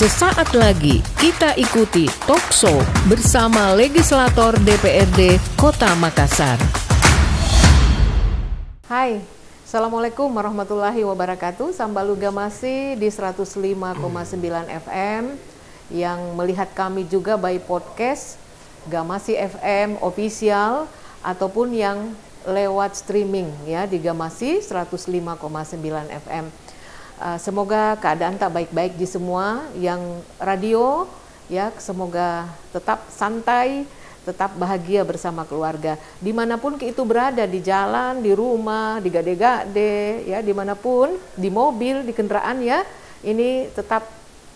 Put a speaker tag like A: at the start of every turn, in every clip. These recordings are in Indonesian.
A: Sesaat lagi kita ikuti talkshow bersama legislator DPRD Kota Makassar. Hai, Assalamualaikum warahmatullahi wabarakatuh. Sambaluga masih di 105,9 FM. Yang melihat kami juga by podcast Gamasi FM official ataupun yang lewat streaming ya di Gamasi 105,9 FM. Semoga keadaan tak baik-baik di semua yang radio ya, semoga tetap santai, tetap bahagia bersama keluarga. Dimanapun itu berada, di jalan, di rumah, di gade-gade ya, dimanapun, di mobil, di kendaraan ya, ini tetap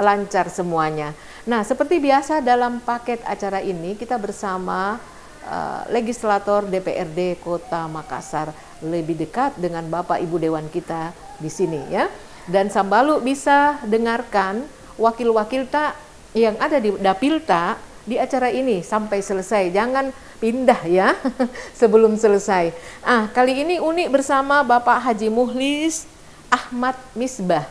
A: lancar semuanya. Nah, seperti biasa dalam paket acara ini kita bersama legislator DPRD Kota Makassar, lebih dekat dengan Bapak Ibu Dewan kita di sini ya. Dan Sambalu bisa dengarkan wakil-wakil tak yang ada di Dapil tak di acara ini sampai selesai. Jangan pindah ya sebelum selesai. Kali ini unik bersama Bapak Haji Muhlis Ahmad Misbah.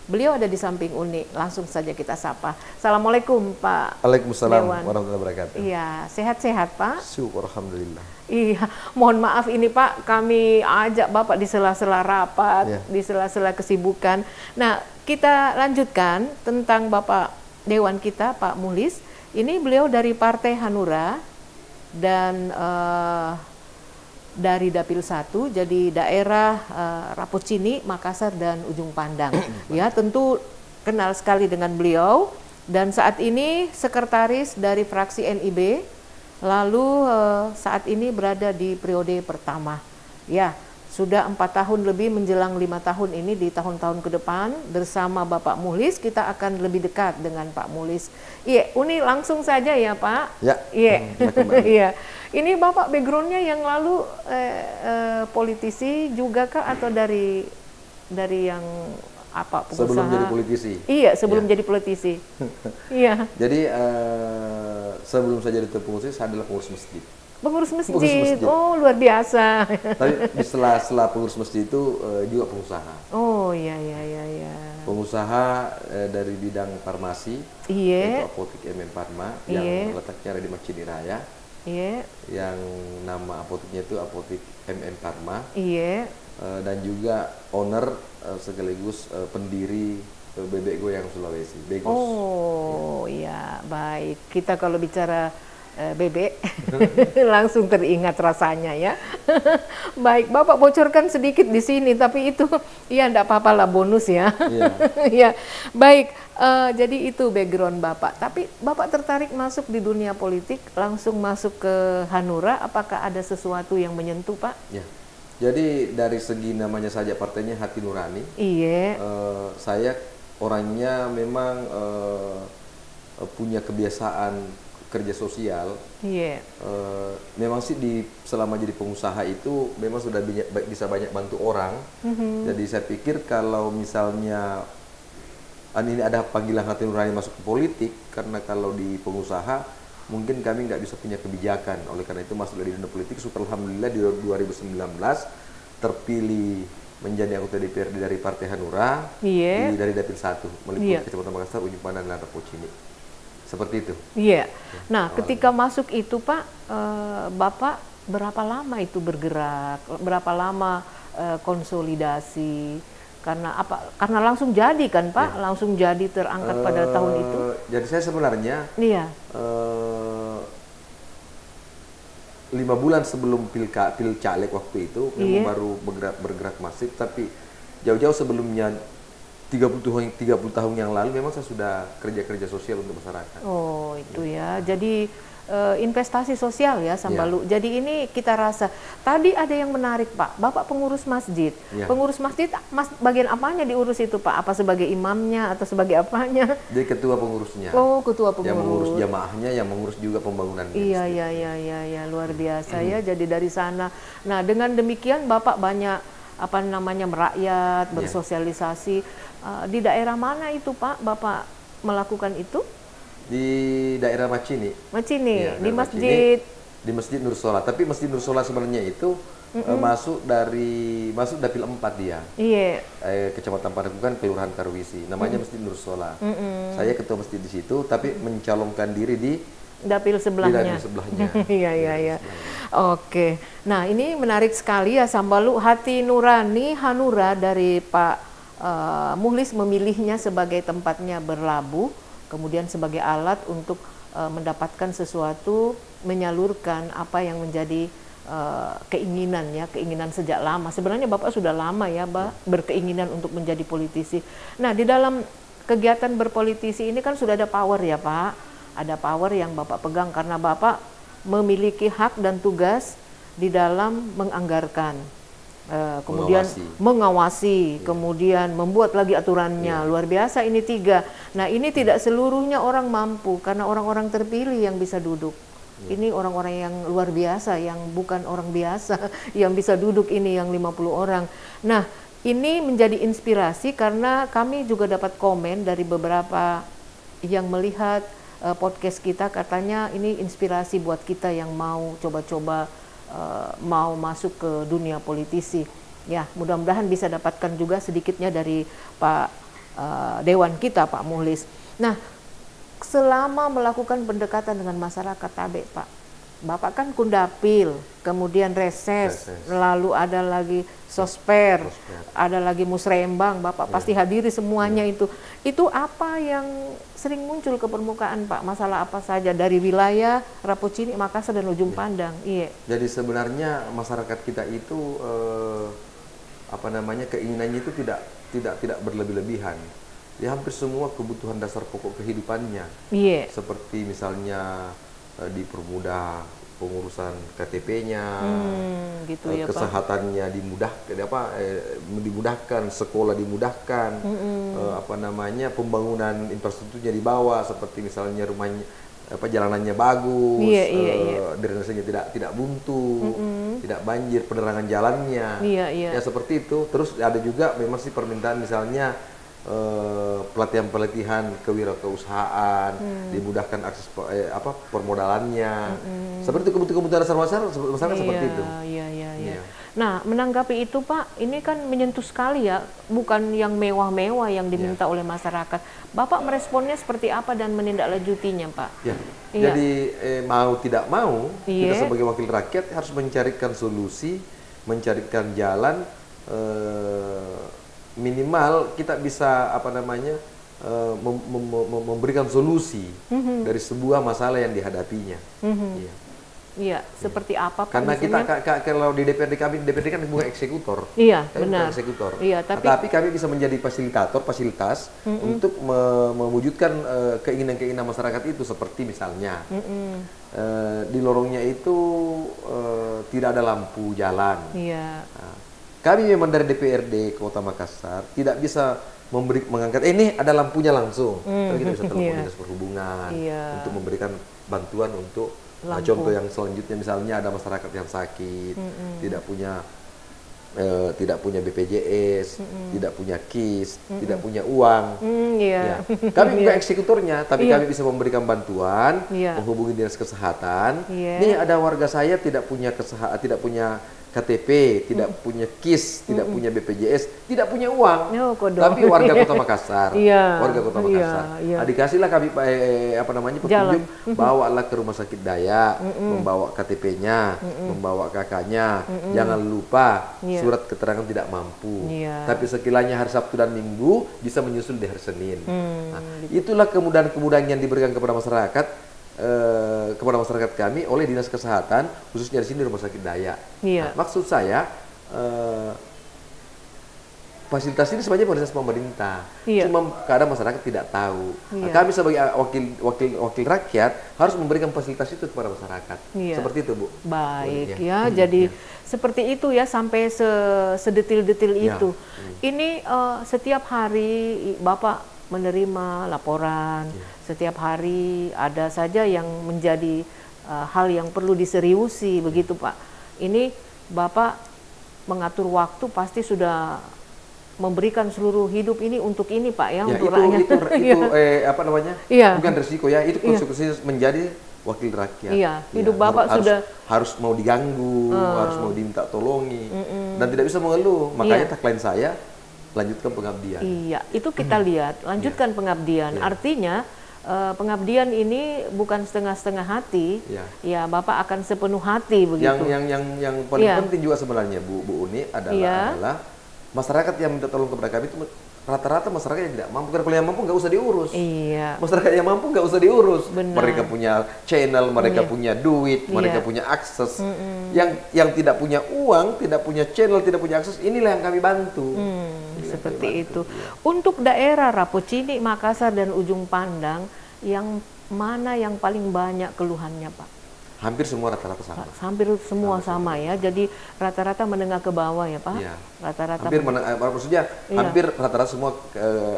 A: Beliau ada di samping Uni, langsung saja kita sapa. Assalamualaikum Pak.
B: Waalaikumsalam warahmatullahi wabarakatuh.
A: Iya, sehat-sehat Pak?
B: Syukur alhamdulillah.
A: Iya, mohon maaf ini Pak, kami ajak Bapak di sela-sela rapat, di sela-sela kesibukan. Nah, kita lanjutkan tentang Bapak Dewan kita, Pak Muhlis. Ini beliau dari Partai Hanura dan dari Dapil 1, jadi daerah Rapocini, Makassar dan Ujung Pandang. Ya, tentu kenal sekali dengan beliau dan saat ini sekretaris dari fraksi NIB. Lalu saat ini berada di periode pertama. Ya, sudah 4 tahun lebih menjelang 5 tahun ini di tahun-tahun ke depan bersama Bapak Muhlis kita akan lebih dekat dengan Pak Muhlis. Iya, Uni langsung saja ya Pak.
B: Ya.
A: Iya. Iya. Ini Bapak backgroundnya yang lalu politisi juga kah atau dari yang apa pengusaha?
B: Sebelum jadi politisi.
A: Iya, sebelum jadi politisi. Iya.
B: Jadi sebelum saya jadi pengurus, saya adalah pengurus masjid.
A: Pengurus masjid. Oh, luar biasa.
B: Tapi setelah pengurus masjid itu juga pengusaha.
A: Oh, iya.
B: Pengusaha dari bidang farmasi.
A: Iya.
B: Yaitu Apotik MM Pharma yang letaknya ada di Macini Raya.
A: Iya.
B: Yang nama apotiknya itu Apotik MM Pharma.
A: Iya.
B: Dan juga owner sekaligus pendiri Bebek Goyang Sulawesi. Begos.
A: Oh, iya, baik. Kita kalau bicara bebek langsung teringat rasanya ya. Baik, Bapak bocorkan sedikit di sini, tapi itu ya enggak apa-apa lah, bonus ya. Ya, baik. Jadi itu background Bapak. Tapi Bapak tertarik masuk di dunia politik, langsung masuk ke Hanura. Apakah ada sesuatu yang menyentuh Pak?
B: Ya. Jadi dari segi namanya saja partainya Hati Nurani.
A: Iya.
B: Saya orangnya memang punya kebiasaan kerja sosial.
A: Iya.
B: Memang sih selama jadi pengusaha itu memang sudah bisa banyak bantu orang. Jadi saya pikir kalau misalnya ini ada panggilan Hati Nurani masuk ke politik, karena kalau di pengusaha mungkin kami nggak bisa punya kebijakan. Oleh karena itu masuk di dunia politik. Syukur alhamdulillah di 2019 terpilih menjadi anggota DPRD dari Partai Hanura dari Dapil 1 meliputi Kecamatan Makassar, Ujung Pandang dan Rapocini. Seperti itu. Iya.
A: Nah, ketika masuk itu Pak, Bapak berapa lama itu bergerak? Berapa lama konsolidasi? Karena apa? Karena langsung jadi kan Pak? Langsung jadi terangkat pada tahun itu.
B: Jadi saya sebenarnya 5 bulan sebelum pil caleg waktu itu memang baru bergerak masif, tapi jauh-jauh sebelumnya 30 tahun yang lalu memang saya sudah kerja sosial untuk masyarakat. Oh, itu ya.
A: Jadi investasi sosial ya Sambalu. Jadi ini kita rasa tadi ada yang menarik Pak. Bapak pengurus masjid. Pengurus masjid bagian apanya diurus itu Pak? Apa sebagai imamnya atau sebagai apanya?
B: Jadi ketua pengurusnya.
A: Oh, ketua pengurus.
B: Yang mengurus jamaahnya, yang mengurus juga pembangunan.
A: Iya, luar biasa ya. Jadi dari sana. Nah, dengan demikian Bapak banyak merakyat, bersosialisasi. Di daerah mana itu Pak Bapak melakukan itu?
B: Di daerah Macini.
A: Ya, di masjid.
B: Di Masjid Nur Solah. Tapi Masjid Nur Solah sebenarnya itu masuk dapil 4 dia.
A: Iya.
B: Kecamatan Padepokan, Kelurahan Karwisi. Namanya Masjid Nur Sola. Saya ketua masjid di situ, tapi mencalonkan diri di
A: dapil sebelahnya.
B: Di dapil sebelahnya.
A: Iya. Oke. Nah, ini menarik sekali ya Sambalu, hati nurani Hanura dari Pak Muhlis memilihnya sebagai tempatnya berlabuh, kemudian sebagai alat untuk mendapatkan sesuatu, menyalurkan apa yang menjadi keinginan sejak lama. Sebenarnya Bapak sudah lama ya, berkeinginan untuk menjadi politisi. Nah, di dalam kegiatan berpolitisi ini kan sudah ada power ya Pak, ada power yang Bapak pegang karena Bapak memiliki hak dan tugas di dalam menganggarkan, kemudian mengawasi, kemudian membuat lagi aturannya. Luar biasa ini 3. Nah, ini tidak seluruhnya orang mampu karena orang-orang terpilih yang bisa duduk. Ini orang-orang yang luar biasa, yang bukan orang biasa yang bisa duduk ini yang 50 orang. Nah, ini menjadi inspirasi karena kami juga dapat komen dari beberapa yang melihat podcast kita, katanya ini inspirasi buat kita yang mau coba-coba mau masuk ke dunia politisi. Ya, mudah-mudahan bisa dapatkan juga sedikitnya dari Pak Dewan kita, Pak Muhlis. Nah, selama melakukan pendekatan dengan masyarakat Tabe, Pak, Bapak kan Kundapil, kemudian reses, lalu ada lagi Sosper, ada lagi Musrembang, Bapak pasti hadiri semuanya itu. Itu apa yang sering muncul ke permukaan, Pak? Masalah apa saja dari wilayah Rapocini, Makassar dan Ujung Pandang? Iya.
B: Jadi sebenarnya masyarakat kita itu keinginannya itu tidak berlebih-lebihan. Di hampir semua kebutuhan dasar pokok kehidupannya. Iya. Seperti misalnya dipermudah pengurusan KTP-nya,
A: gitu ya,
B: kesehatannya dimudahkan, sekolah dimudahkan, pembangunan infrastrukturnya dibawa, seperti misalnya rumahnya, jalanannya bagus, drainasenya tidak buntu, tidak banjir, penerangan jalannya, ya seperti itu. Terus ada juga memang sih permintaan misalnya pelatihan kewirausahaan, dimudahkan akses permodalannya, seperti kebutuhan dasar masyarakat seperti itu.
A: Iya. Nah, menanggapi itu Pak, ini kan menyentuh sekali ya, bukan yang mewah-mewah yang diminta oleh masyarakat. Bapak meresponnya seperti apa dan menindaklanjutinya Pak?
B: Jadi mau tidak mau, kita sebagai wakil rakyat harus mencarikan solusi, mencarikan jalan. Minimal kita bisa memberikan solusi dari sebuah masalah yang dihadapinya.
A: Iya, seperti apa Pak?
B: Karena kalau di DPRD kan bukan eksekutor.
A: Iya, benar.
B: Eksekutor.
A: Iya,
B: tapi kami bisa menjadi fasilitas untuk mewujudkan keinginan-keinginan masyarakat itu, seperti misalnya di lorongnya itu tidak ada lampu jalan.
A: Iya.
B: Kami memang dari DPRD Kota Makassar tidak bisa mengangkat ini ada lampunya langsung. Tapi kita bisa telepon dinas perhubungan untuk memberikan bantuan untuk contoh yang selanjutnya, misalnya ada masyarakat yang sakit, tidak punya BPJS, tidak punya KIS, tidak punya uang. Kami bukan eksekutornya, tapi kami bisa memberikan bantuan, menghubungi dinas kesehatan. Nih ada warga saya tidak punya KTP, tidak punya KIS, tidak punya BPJS, tidak punya uang, tapi warga Kota Makassar, warga Kota Makassar. Dikasihlah kami petunjuk, bawalah ke rumah sakit Dayak, membawa KTP-nya, membawa kakaknya, jangan lupa surat keterangan tidak mampu. Tapi sekiranya hari Sabtu dan Minggu bisa menyusul di hari Senin. Itulah kemudahan-kemudahan yang diberikan kepada masyarakat. Kami oleh Dinas Kesehatan, khususnya di sini Rumah Sakit Dayak. Maksud saya fasilitas ini sebenarnya fasilitas pemerintah, cuma kadang masyarakat tidak tahu. Kami sebagai wakil rakyat harus memberikan fasilitas itu kepada masyarakat. Seperti itu, Bu.
A: Baik jadi seperti itu ya, sampai sedetil-detil itu. Ini setiap hari Bapak menerima laporan, setiap hari ada saja yang menjadi hal yang perlu diseriusi, begitu Pak. Ini Bapak mengatur waktu pasti sudah memberikan seluruh hidup ini untuk ini Pak ya, untuk rakyat.
B: Bukan risiko ya, itu konsekuensinya menjadi wakil rakyat.
A: Iya, hidup Bapak
B: harus mau diganggu, harus mau diminta tolongi, dan tidak bisa mengeluh. Makanya tagline saya, lanjutkan pengabdian.
A: Iya, itu kita lihat, lanjutkan pengabdian. Artinya pengabdian ini bukan setengah-setengah hati, ya Bapak akan sepenuh hati begitu.
B: Yang paling penting juga sebenarnya Bu Uni adalah masyarakat yang minta tolong kepada kami itu rata-rata masyarakat yang tidak mampu. Karena kalau yang mampu nggak usah diurus.
A: Iya.
B: Masyarakat yang mampu nggak usah diurus.
A: Benar.
B: Mereka punya channel, mereka punya duit, mereka punya akses. Yang tidak punya uang, tidak punya channel, tidak punya akses, inilah yang kami bantu.
A: Seperti itu. Untuk daerah Rapocini, Makassar, dan Ujung Pandang, yang mana yang paling banyak keluhannya, Pak?
B: Hampir semua rata-rata sama.
A: Hampir semua sama ya. Jadi rata-rata menengah ke bawah ya, Pak?
B: Iya.
A: Rata-rata.
B: Maksudnya hampir rata-rata semua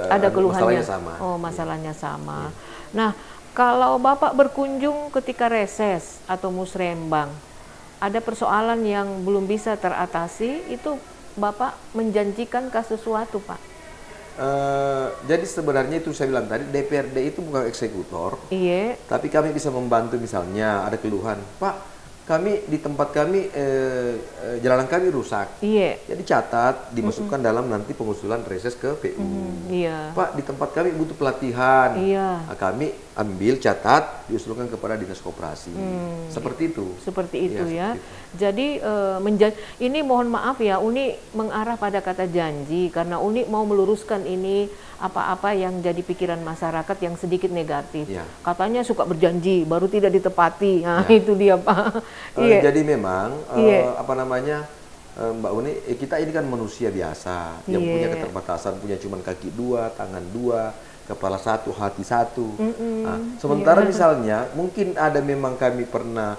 A: ada keluhannya.
B: Masalahnya sama.
A: Oh, masalahnya sama. Nah, kalau Bapak berkunjung ketika reses atau musrembang, ada persoalan yang belum bisa teratasi, itu Bapak menjanjikan sesuatu, Pak?
B: Jadi sebenarnya itu saya bilang tadi, DPRD itu bukan eksekutor, tapi kami bisa membantu. Misalnya ada keluhan, Pak, kami di tempat kami jalanan kami rusak, jadi catat dimasukkan dalam nanti pengusulan reses ke PU. Pak, di tempat kami butuh pelatihan, nah, kami ambil catat diusulkan kepada dinas koperasi. Seperti itu.
A: Seperti itu ya. Jadi ini mohon maaf ya, Uni mengarah pada kata janji karena Uni mau meluruskan ini apa-apa yang jadi pikiran masyarakat yang sedikit negatif. Katanya suka berjanji baru tidak ditepati. Nah, itu dia, Pak.
B: Jadi memang apa namanya, Mbak Uni, kita ini kan manusia biasa yang punya keterbatasan, punya cuman kaki dua, tangan dua, kepala satu, hati satu. Nah, sementara misalnya mungkin ada memang kami pernah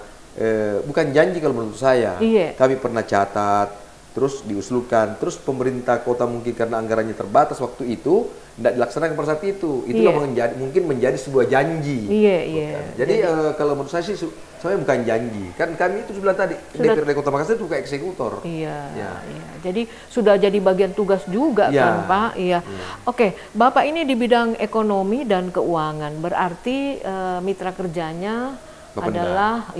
B: bukan janji kalau menurut saya, kami pernah catat, terus diusulkan, terus pemerintah kota mungkin karena anggarannya terbatas waktu itu tidak dilaksanakan pada saat itu. Itulah mungkin menjadi sebuah janji. Jadi kalau menurut saya sih sebenarnya bukan janji. Kan kami itu sudah tadi DPRD Kota Makassar itu bukan eksekutor.
A: Jadi sudah jadi bagian tugas juga kan, Pak. Oke, Bapak ini di bidang ekonomi dan keuangan, berarti mitra kerjanya adalah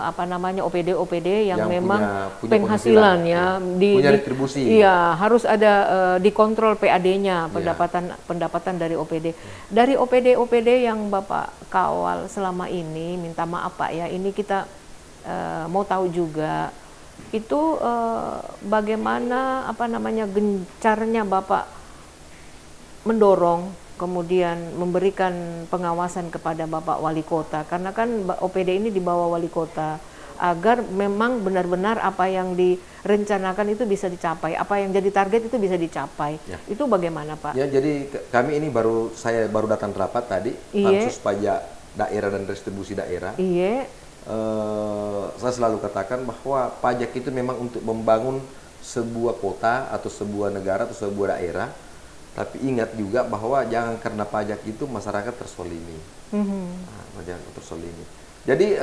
A: apa namanya OPD yang memang
B: punya
A: penghasilan
B: punya retribusi.
A: Harus ada dikontrol PAD-nya, pendapatan dari OPD. Dari OPD yang Bapak kawal selama ini, minta maaf Pak ya, ini kita mau tahu juga itu bagaimana apa namanya gencarnya Bapak mendorong kemudian memberikan pengawasan kepada Bapak Wali Kota, karena kan OPD ini di bawah Wali Kota, agar memang benar-benar apa yang direncanakan itu bisa dicapai, apa yang jadi target itu bisa dicapai. Itu bagaimana, Pak?
B: Jadi kami ini saya baru datang rapat tadi, pansus pajak daerah dan restribusi daerah. Saya selalu katakan bahwa pajak itu memang untuk membangun sebuah kota atau sebuah negara atau sebuah daerah. Tapi ingat juga bahwa jangan karena pajak itu masyarakat tersolimi. Jangan tersolimi. Jadi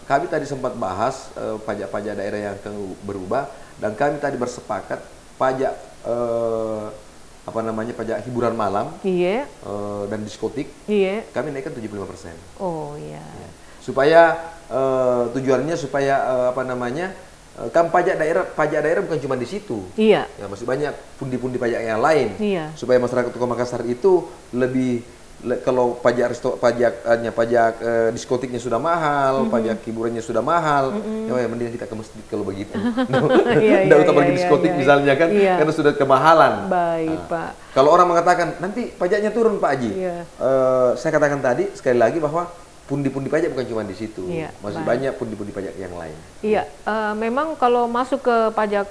B: kami tadi sempat bahas pajak-pajak daerah yang akan berubah, dan kami tadi bersepakat pajak apa namanya, pajak hiburan malam dan diskotik kami naikkan 75%. Supaya tujuannya supaya apa namanya, kan pajak daerah bukan cuma di situ. Masih banyak pundi-pundi pajak yang lain. Supaya masyarakat Kota Makassar itu lebih, kalau pajak diskotiknya sudah mahal, pajak hiburannya sudah mahal, mending kita ke masjid kalau begitu. Tidak usah pergi diskotik misalnya kan, karena sudah kemahalan.
A: Pak.
B: Kalau orang mengatakan nanti pajaknya turun Pak Haji, saya katakan tadi sekali lagi bahwa pundi-pundi pajak bukan cuma di situ, masih banyak pundi-pundi pajak yang lain.
A: Memang kalau masuk ke pajak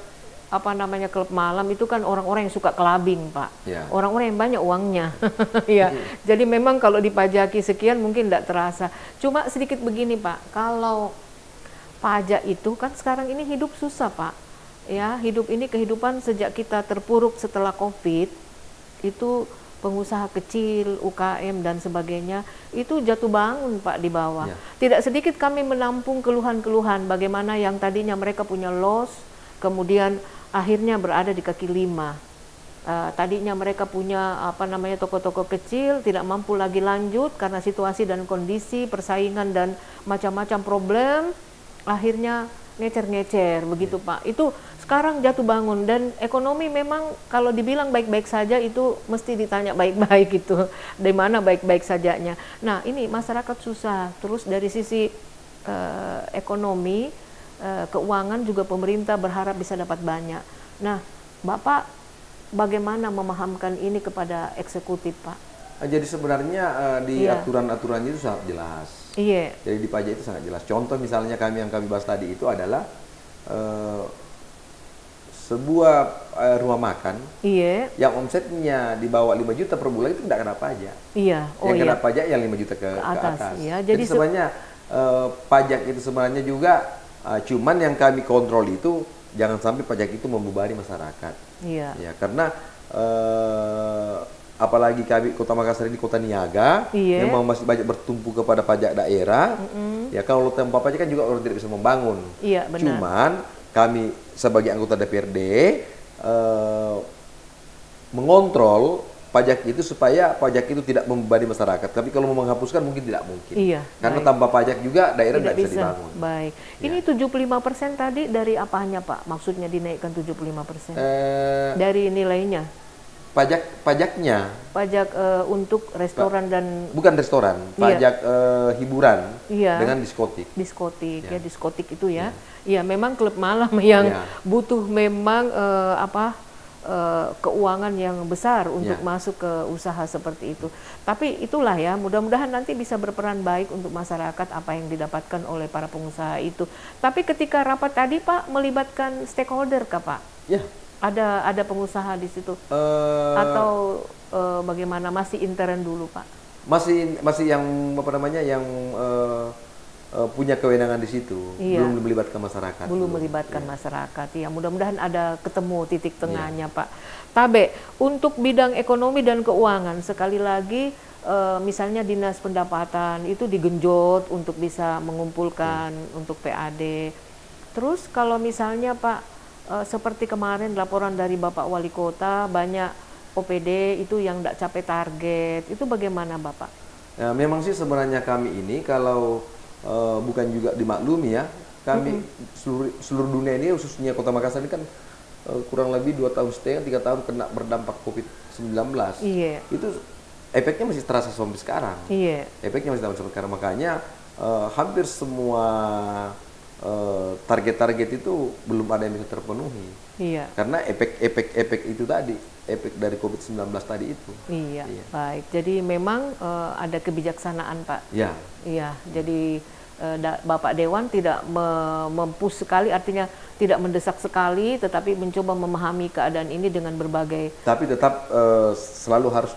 A: apa namanya klub malam itu kan orang-orang yang suka kelabing, Pak. Orang-orang yang banyak uangnya. Jadi memang kalau dipajaki sekian mungkin tidak terasa. Cuma sedikit begini, Pak. Kalau pajak itu kan sekarang ini hidup susah, Pak. Hidup ini kehidupan sejak kita terpuruk setelah Covid itu, pengusaha kecil, UKM dan sebagainya itu jatuh bangun Pak di bawah. Tidak sedikit kami menampung keluhan-keluhan bagaimana yang tadinya mereka punya loss, kemudian akhirnya berada di kaki lima. Tadinya mereka punya toko-toko kecil, tidak mampu lagi lanjut karena situasi dan kondisi, persaingan dan macam-macam problem, akhirnya ngecer-ngecer begitu Pak. Itu sekarang jatuh bangun, dan ekonomi memang kalau dibilang baik-baik saja itu mesti ditanya baik-baik gitu. Di mana baik-baik sajanya. Nah, ini masyarakat susah. Terus dari sisi ekonomi, keuangan juga pemerintah berharap bisa dapat banyak. Nah, Bapak bagaimana memahamkan ini kepada eksekutif, Pak?
B: Jadi sebenarnya di
A: Iya.
B: aturan-aturannya itu sangat jelas.
A: Iya.
B: Jadi di pajak itu sangat jelas. Contoh misalnya yang kami bahas tadi itu adalah sebuah rumah makan
A: Iya.
B: yang omsetnya di bawah 5 juta per bulan itu tidak kena pajak.
A: Iya. Oh
B: Yang
A: iya.
B: kena pajak yang 5 juta ke atas.
A: Iya.
B: Jadi sebenarnya pajak itu sebenarnya juga cuman yang kami kontrol itu jangan sampai pajak itu membebani masyarakat.
A: Iya.
B: Ya, karena apalagi kami Kota Makassar ini kota niaga,
A: Iya.
B: memang masih banyak bertumpu kepada pajak daerah. Ya, kalau tanpa pajak kan juga orang tidak bisa membangun.
A: Iya, benar.
B: Cuman kami sebagai anggota DPRD mengontrol pajak itu supaya pajak itu tidak membebani masyarakat. Tapi kalau mau menghapuskan mungkin tidak mungkin.
A: Iya,
B: Karena
A: baik.
B: tanpa pajak juga daerah
A: Tidak
B: tidak bisa dibangun.
A: Baik.
B: Ya.
A: Ini 75% tadi dari apanya, Pak? Maksudnya dinaikkan 75%? Dari nilainya?
B: Pajaknya
A: Pajak untuk restoran dan
B: bukan restoran, pajak hiburan
A: Iya.
B: dengan diskotik.
A: diskotik,
B: Ya.
A: ya diskotik itu ya. Iya, memang klub malam yang
B: Ya.
A: butuh memang keuangan yang besar untuk
B: Ya.
A: masuk ke usaha seperti itu. Tapi itulah ya, mudah-mudahan nanti bisa berperan baik untuk masyarakat apa yang didapatkan oleh para pengusaha itu. Tapi ketika rapat tadi Pak melibatkan stakeholder kah Pak?
B: Ya.
A: Ada pengusaha di situ atau bagaimana, masih intern dulu Pak?
B: Masih yang punya kewenangan di situ,
A: Iya.
B: belum melibatkan masyarakat.
A: Belum melibatkan
B: Iya.
A: masyarakat. Ya, mudah-mudahan ada ketemu titik tengahnya, Pak. Tabe, untuk bidang ekonomi dan keuangan sekali lagi misalnya Dinas Pendapatan itu digenjot untuk bisa mengumpulkan untuk PAD. Terus kalau misalnya Pak seperti kemarin laporan dari Bapak Wali Kota banyak OPD itu yang tidak capai target. Itu bagaimana, Bapak?
B: Ya, memang sih sebenarnya kami ini kalau bukan juga dimaklumi ya, kami seluruh dunia ini khususnya Kota Makassar ini kan kurang lebih 2,5 tahun 3 tahun kena berdampak COVID-19.
A: Iya.
B: Itu efeknya masih terasa sampai sekarang.
A: Iya.
B: Efeknya masih terasa sampai sekarang, makanya hampir semua target-target itu belum ada yang bisa terpenuhi.
A: Iya.
B: Karena efek itu tadi, efek dari COVID-19 tadi itu.
A: Iya, baik. Jadi memang ada kebijaksanaan, Pak.
B: Ya.
A: Iya, jadi Bapak Dewan tidak mempush sekali, artinya tidak mendesak sekali, tetapi mencoba memahami keadaan ini dengan berbagai.
B: Tapi tetap selalu harus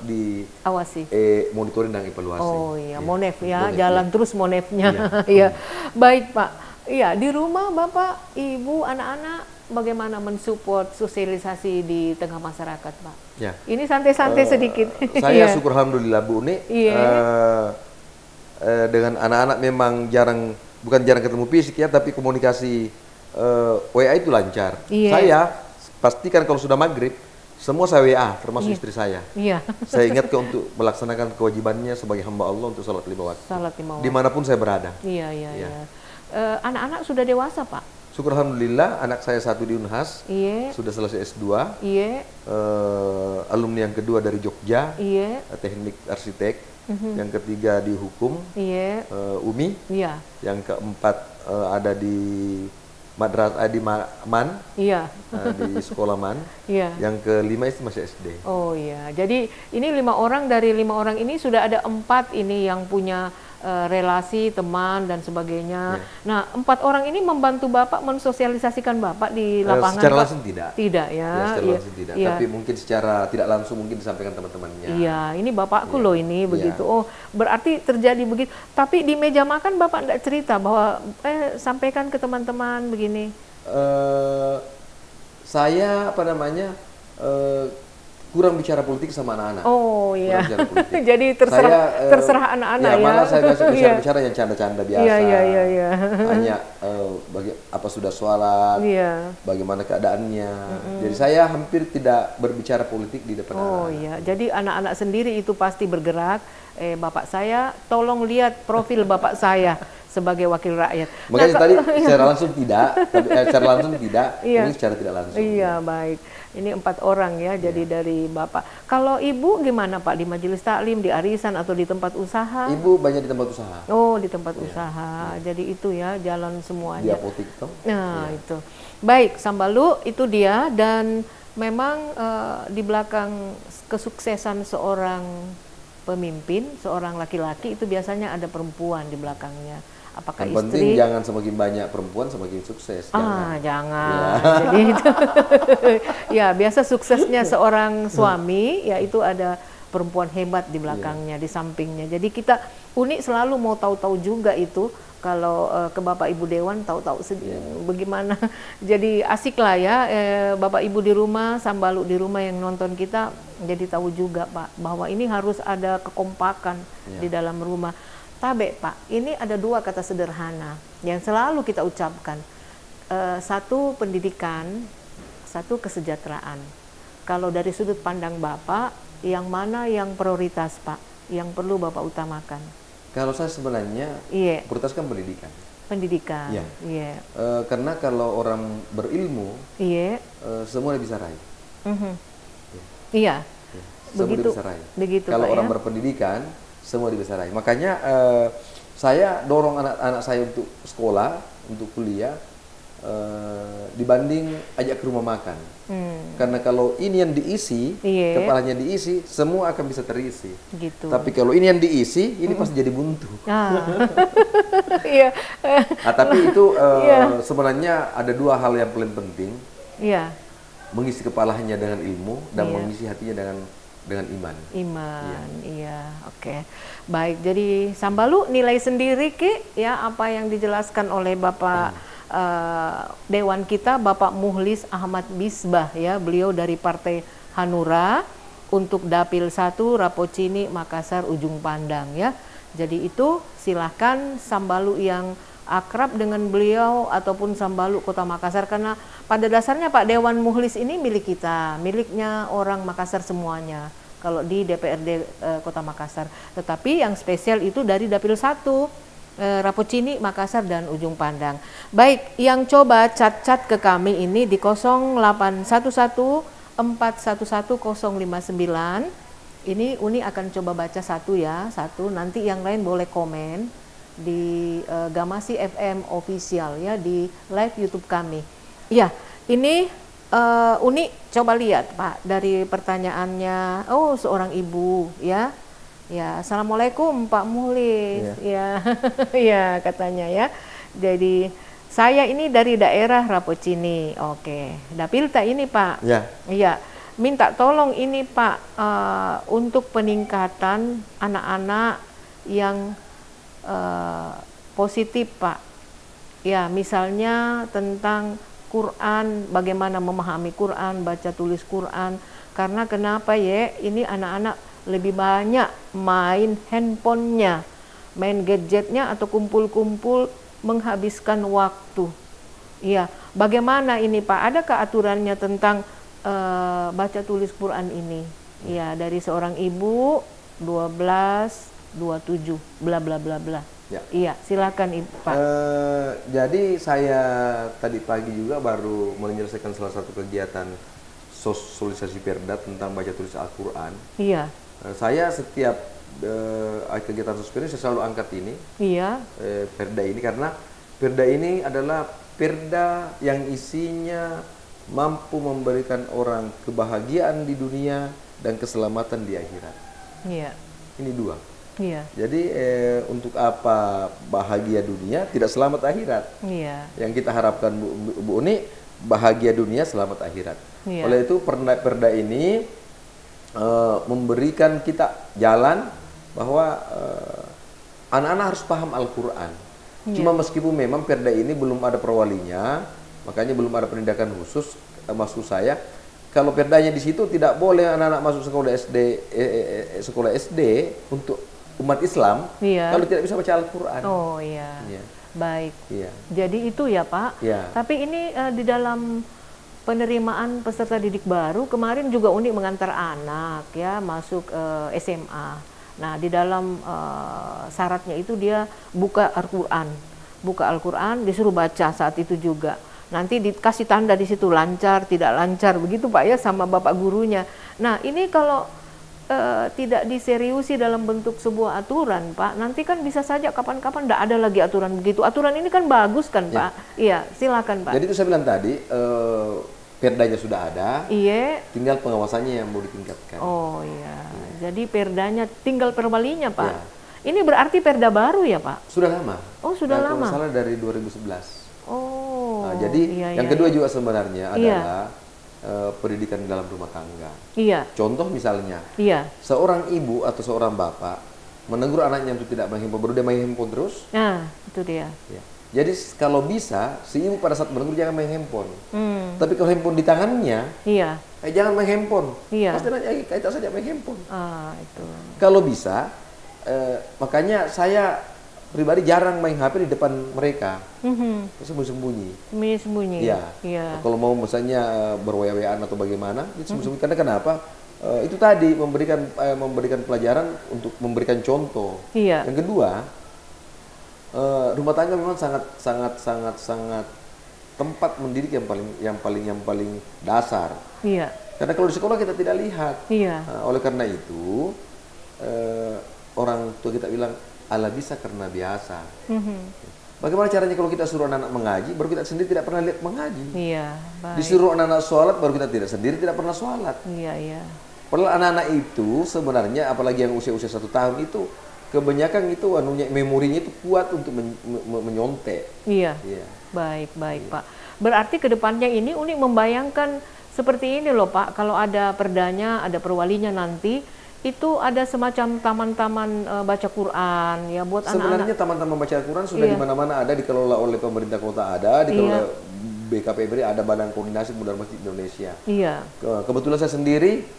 A: awasi.
B: Monitoring dan evaluasi.
A: Oh iya, Monef ya,
B: Monef,
A: jalan
B: ya.
A: terus Monefnya. Iya, baik Pak. Iya, di rumah Bapak, Ibu, anak-anak bagaimana mensupport sosialisasi di tengah masyarakat, Pak?
B: Ya.
A: Ini santai-santai sedikit.
B: Saya
A: Iya.
B: syukur alhamdulillah Bu Uni.
A: Iya.
B: Dengan anak-anak memang bukan jarang ketemu fisik ya, tapi komunikasi WA itu lancar.
A: Iya.
B: Saya pastikan kalau sudah maghrib semua saya WA, termasuk istri saya.
A: Iya.
B: Saya ingatkan untuk melaksanakan kewajibannya sebagai hamba Allah untuk salat 5 waktu.
A: Salat 5 waktu.
B: Dimanapun saya berada.
A: Iya, iya,
B: Iya.
A: iya. Anak-anak sudah dewasa, Pak?
B: Syukur alhamdulillah, anak saya satu di Unhas,
A: Iya.
B: sudah selesai S2.
A: Iya.
B: Alumni yang kedua dari Jogja,
A: Iya.
B: teknik arsitek. Yang ketiga di hukum,
A: Iya.
B: UMI.
A: Iya.
B: Yang keempat ada di MAN,
A: Iya.
B: di sekolah MAN.
A: Iya.
B: Yang kelima itu masih SD.
A: Oh iya, jadi ini 5 orang, dari 5 orang ini sudah ada 4 ini yang punya relasi, teman dan sebagainya.
B: Ya.
A: Nah, 4 orang ini membantu Bapak mensosialisasikan Bapak di lapangan.
B: Secara
A: Pak?
B: langsung tidak.
A: Tidak ya.
B: Ya, secara
A: Iya.
B: langsung tidak.
A: Iya.
B: Tapi mungkin secara tidak langsung mungkin disampaikan teman-temannya.
A: Iya, ini bapakku
B: Iya.
A: loh ini
B: Iya.
A: begitu. Oh, berarti terjadi begitu. Tapi di meja makan Bapak tidak cerita bahwa sampaikan ke teman-teman begini.
B: Saya kurang bicara politik sama anak-anak.
A: Oh iya.
B: Kurang bicara politik.
A: Jadi terserah anak-anak ya.
B: Malah saya biasa
A: Iya.
B: bicara yang canda-canda biasa.
A: Iya, iya, iya, iya.
B: Hanya apa sudah sholat,
A: Iya.
B: bagaimana keadaannya. Jadi saya hampir tidak berbicara politik di depan
A: Oh
B: anak-anak.
A: iya, jadi anak-anak sendiri itu pasti bergerak. Bapak saya, tolong lihat profil bapak saya sebagai wakil rakyat.
B: Makanya
A: Nah,
B: tadi secara langsung tidak, tapi secara langsung tidak,
A: Iya.
B: ini secara tidak langsung.
A: Iya, baik. Ini 4 orang ya, jadi dari bapak. Kalau ibu gimana Pak, di majelis taklim, di arisan atau di tempat usaha?
B: Ibu banyak di tempat usaha,
A: Oh, di tempat usaha. Jadi itu ya, jalan
B: di
A: semuanya.
B: apotek toh.
A: Nah, itu. Baik, Sambalu itu dia, dan memang di belakang kesuksesan seorang pemimpin, seorang laki-laki itu biasanya ada perempuan di belakangnya. Apakah
B: Yang penting
A: istri?
B: jangan semakin banyak perempuan semakin sukses.
A: Jangan. Jadi itu ya, biasa suksesnya seorang suami ya itu ada perempuan hebat di belakangnya, di sampingnya. Jadi kita unik selalu mau tahu-tahu juga itu. Kalau ke Bapak Ibu Dewan tahu-tahu bagaimana. Jadi asik lah ya, Bapak Ibu di rumah, Sambalu di rumah yang nonton kita, jadi tahu juga Pak bahwa ini harus ada kekompakan di dalam rumah. Tabe Pak, ini ada 2 kata sederhana yang selalu kita ucapkan. 1 pendidikan, 1 kesejahteraan. Kalau dari sudut pandang Bapak, yang mana yang prioritas Pak, yang perlu Bapak utamakan?
B: Kalau saya sebenarnya
A: Iya,
B: prioritaskan pendidikan.
A: pendidikan.
B: Iya.
A: Iya.
B: Karena kalau orang berilmu,
A: Iya.
B: semua dia bisa raih.
A: Mhm. Iya.
B: Ya, semua dia
A: Begitu.
B: bisa raih.
A: Begitu
B: Kalau
A: Pak
B: orang
A: ya.
B: berpendidikan, semua dia bisa raih. Makanya saya dorong anak-anak saya untuk sekolah, untuk kuliah, dibanding ajak ke rumah makan. Karena kalau ini yang diisi,
A: Iya.
B: kepalanya diisi, semua akan bisa terisi.
A: Gitu.
B: Tapi kalau ini yang diisi, ini pasti jadi buntu.
A: Iya.
B: Tapi itu
A: Iya.
B: sebenarnya ada 2 hal yang paling penting,
A: Iya.
B: mengisi kepalanya dengan ilmu dan
A: Iya.
B: mengisi hatinya dengan iman.
A: Iman, iya, oke. Baik, jadi Sambalu nilai sendiri Ki, ya apa yang dijelaskan oleh Bapak Dewan kita, Bapak Muhlis Ahmad Bisbah ya, beliau dari Partai Hanura untuk Dapil 1 Rapocini Makassar Ujung Pandang ya. Jadi itu silahkan Sambalu yang akrab dengan beliau ataupun Sambalu Kota Makassar, karena pada dasarnya Pak Dewan Muhlis ini milik kita, miliknya orang Makassar semuanya kalau di DPRD Kota Makassar. Tetapi yang spesial itu dari Dapil 1 Rapocini, Makassar dan Ujung Pandang. Baik, yang coba cat-cat ke kami ini di 0811 411 059. Ini Uni akan coba baca satu ya, satu. Nanti yang lain boleh komen di Gamasi FM official ya, di live YouTube kami. Iya, ini Uni coba lihat Pak dari pertanyaannya. Oh, seorang ibu ya. Ya, Assalamualaikum Pak Muhlis. Ya, ya katanya ya. Jadi saya ini dari daerah Rapocini. Oke, Dapilta ini Pak.
B: Ya.
A: Iya, minta tolong ini Pak untuk peningkatan anak-anak yang positif Pak. Ya, misalnya tentang Quran, bagaimana memahami Quran, baca tulis Quran. Karena kenapa ya? Ini anak-anak lebih banyak main handphonenya, main gadgetnya atau kumpul-kumpul menghabiskan waktu. Iya, bagaimana ini Pak? Adakah aturannya tentang baca tulis Quran ini? Iya, dari seorang ibu 12, 27, bla bla bla bla.
B: Ya.
A: Iya, silakan Ibu Pak.
B: Jadi saya tadi pagi juga baru menyelesaikan salah satu kegiatan sosialisasi Perda tentang baca tulis Al-Quran.
A: Iya.
B: Saya setiap kegiatan sosial ini saya selalu angkat ini,
A: Iya.
B: Perda ini, karena Perda ini adalah Perda yang isinya mampu memberikan orang kebahagiaan di dunia dan keselamatan di akhirat.
A: Iya.
B: Ini 2.
A: Iya.
B: Jadi untuk apa bahagia dunia tidak selamat akhirat?
A: Iya.
B: Yang kita harapkan Bu Uni, bahagia dunia selamat akhirat.
A: Iya.
B: Oleh itu Perda ini memberikan kita jalan bahwa anak-anak harus paham Al-Quran. Cuma meskipun memang Perda ini belum ada perwalinya, makanya belum ada penindakan khusus. Maksud saya, kalau Perdanya di situ tidak boleh anak-anak masuk sekolah SD untuk umat Islam
A: Iya.
B: kalau tidak bisa baca Al-Quran.
A: Oh iya.
B: Ya.
A: baik.
B: Iya.
A: Jadi itu ya Pak.
B: Iya.
A: Tapi ini di dalam penerimaan peserta didik baru kemarin juga Uni mengantar anak ya masuk SMA. Nah di dalam syaratnya itu dia buka Al-Quran, disuruh baca saat itu juga. Nanti dikasih tanda di situ lancar, tidak lancar begitu Pak ya sama bapak gurunya. Nah ini kalau tidak diseriusi dalam bentuk sebuah aturan Pak, nanti kan bisa saja kapan-kapan tidak ada lagi aturan begitu. Aturan ini kan bagus kan Pak? Iya, silakan Pak.
B: Jadi itu saya bilang tadi, perdanya sudah ada,
A: Iya.
B: tinggal pengawasannya yang mau ditingkatkan.
A: Oh iya, jadi perdanya tinggal perwalinya Pak.
B: Ya.
A: Ini berarti perda baru ya Pak?
B: Sudah lama.
A: Oh sudah lama.
B: Kalau salah dari 2011.
A: Oh.
B: Nah, jadi
A: iya,
B: yang
A: iya,
B: kedua
A: iya.
B: juga sebenarnya adalah pendidikan dalam rumah tangga.
A: Iya.
B: Contoh misalnya,
A: Iya.
B: seorang ibu atau seorang bapak menegur anaknya untuk tidak main handphone, baru dia main handphone terus.
A: Nah itu dia.
B: Ya. Jadi kalau bisa, si ibu pada saat menegur jangan main handphone.
A: Hmm.
B: Tapi kalau handphone di tangannya,
A: Iya.
B: jangan main handphone.
A: Iya.
B: Pasti nanya, kita saja main handphone.
A: Ah itu.
B: Kalau bisa, makanya saya pribadi jarang main HP di depan mereka, sembunyi-sembunyi.
A: Sembunyi.
B: Iya.
A: Iya.
B: Kalau mau misalnya berwaya-wayaan atau bagaimana, itu sembunyi-sembunyi. Karena kenapa? Itu tadi memberikan pelajaran untuk memberikan contoh.
A: Iya.
B: Yang kedua, rumah tangga memang sangat tempat mendidik yang paling dasar.
A: Iya.
B: Karena kalau di sekolah kita tidak lihat.
A: Iya.
B: Oleh karena itu orang tua kita bilang ala bisa karena biasa. Bagaimana caranya kalau kita suruh anak-anak mengaji, baru kita sendiri tidak pernah lihat mengaji.
A: Iya. Baik.
B: Disuruh anak-anak sholat, baru kita tidak pernah sholat.
A: Iya iya.
B: Padahal anak-anak itu sebenarnya, apalagi yang usia-usia 1 tahun itu, kebanyakan itu memorinya itu kuat untuk menyontek.
A: Iya.
B: Iya.
A: Baik Pak. Berarti kedepannya ini Uni membayangkan seperti ini loh Pak. Kalau ada perdanya, ada perwalinya nanti, itu ada semacam taman-taman baca Quran ya buat anak-anak.
B: Sebenarnya taman-taman baca Quran sudah di mana-mana ada, dikelola oleh pemerintah kota ada, dikelola BKPBD, ada Badan Koordinasi Pemuda Masjid Indonesia.
A: Iya.
B: Kebetulan saya sendiri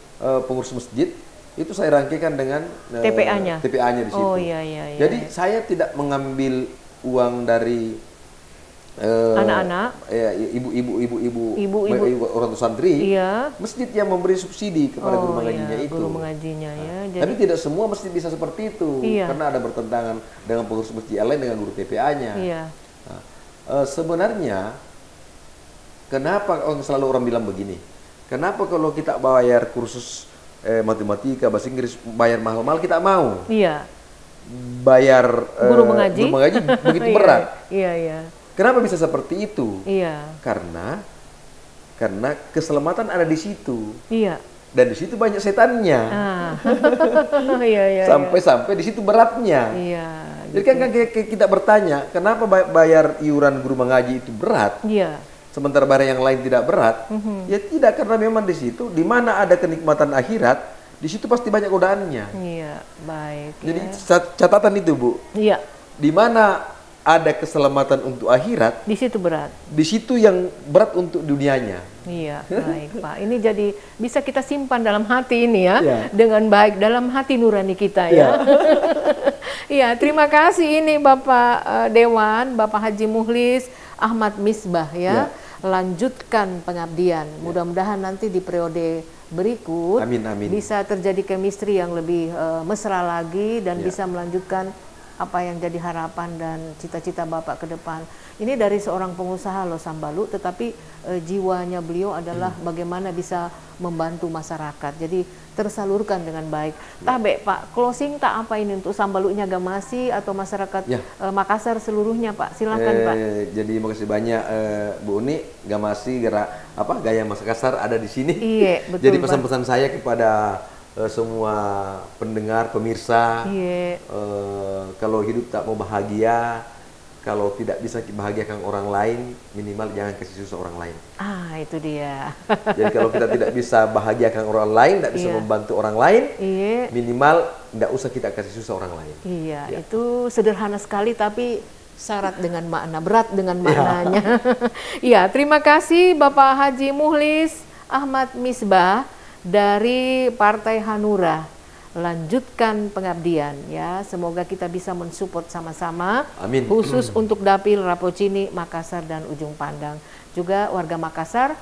B: pengurus masjid, itu saya rangkaikan dengan
A: TPA-nya.
B: TPA-nya di situ.
A: Oh iya.
B: Jadi saya tidak mengambil uang dari
A: anak-anak,
B: ibu orang tua santri.
A: Iya.
B: Masjid yang memberi subsidi kepada guru mengajinya itu.
A: Guru mengajinya ya. Jadi,
B: tapi tidak semua masjid bisa seperti itu, karena ada bertentangan dengan pengurus masjid yang lain dengan guru TPA-nya.
A: Iya.
B: Nah, sebenarnya kenapa selalu orang bilang begini? Kenapa kalau kita bayar kursus matematika, bahasa Inggris bayar mahal-mahal kita mau?
A: Iya.
B: Bayar
A: guru mengaji
B: begitu berat.
A: Iya.
B: Kenapa bisa seperti itu?
A: Iya.
B: Karena keselamatan ada di situ.
A: Iya.
B: Dan di situ banyak setannya.
A: Iya.
B: Sampai di situ beratnya.
A: Iya.
B: Jadi kan kita bertanya, kenapa bayar iuran guru mengaji itu berat?
A: Iya.
B: Sementara bayar yang lain tidak berat? Ya tidak, karena memang di situ di mana ada kenikmatan akhirat, di situ pasti banyak godaannya.
A: Iya, baik.
B: Jadi catatan itu, Bu.
A: Iya.
B: Di mana ada keselamatan untuk akhirat,
A: di situ berat.
B: Di situ yang berat untuk dunianya.
A: Iya, baik Pak. Ini jadi bisa kita simpan dalam hati ini ya, dengan baik dalam hati nurani kita ya. Iya, terima kasih ini Bapak Dewan, Bapak Haji Muhlis Ahmad Misbah ya. Lanjutkan pengabdian. Mudah-mudahan nanti di periode berikut bisa terjadi chemistry yang lebih mesra lagi dan bisa melanjutkan apa yang jadi harapan dan cita-cita Bapak ke depan. Ini dari seorang pengusaha loh Sambalu, tetapi jiwanya beliau adalah bagaimana bisa membantu masyarakat. Jadi tersalurkan dengan baik. Tabe Pak, closing tak apa ini untuk Sambalunya Gamasi atau masyarakat Makassar seluruhnya Pak. Silakan Pak.
B: Jadi makasih banyak Bu Uni, Gamasi, Gaya Makassar ada di sini.
A: Iya, betul.
B: Jadi pesan-pesan saya kepada semua pendengar, pemirsa, kalau hidup tak mau bahagia, kalau tidak bisa bahagiakan orang lain, minimal jangan kasih susah orang lain.
A: Itu dia.
B: Jadi kalau kita tidak bisa bahagiakan orang lain, tidak bisa membantu orang lain, minimal tidak usah kita kasih susah orang lain.
A: Iya, itu sederhana sekali tapi syarat dengan makna, berat dengan maknanya. Iya, terima kasih Bapak Haji Muhlis Ahmad Misbah dari Partai Hanura. lanjutkan pengabdian ya. Semoga kita bisa mensupport sama-sama.
B: Amin.
A: Khusus untuk Dapil Rapocini, Makassar dan Ujung Pandang. Juga warga Makassar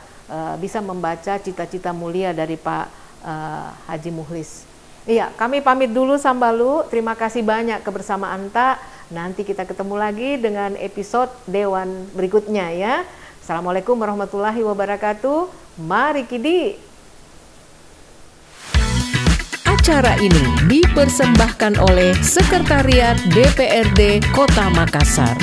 A: bisa membaca cita-cita mulia dari Pak Haji Mukhlis. Iya, kami pamit dulu Sambalu. Terima kasih banyak kebersamaan Tak. Nanti kita ketemu lagi dengan episode Dewan berikutnya ya. Assalamualaikum warahmatullahi wabarakatuh. Mari Kidi.
C: Acara ini dipersembahkan oleh Sekretariat DPRD Kota Makassar.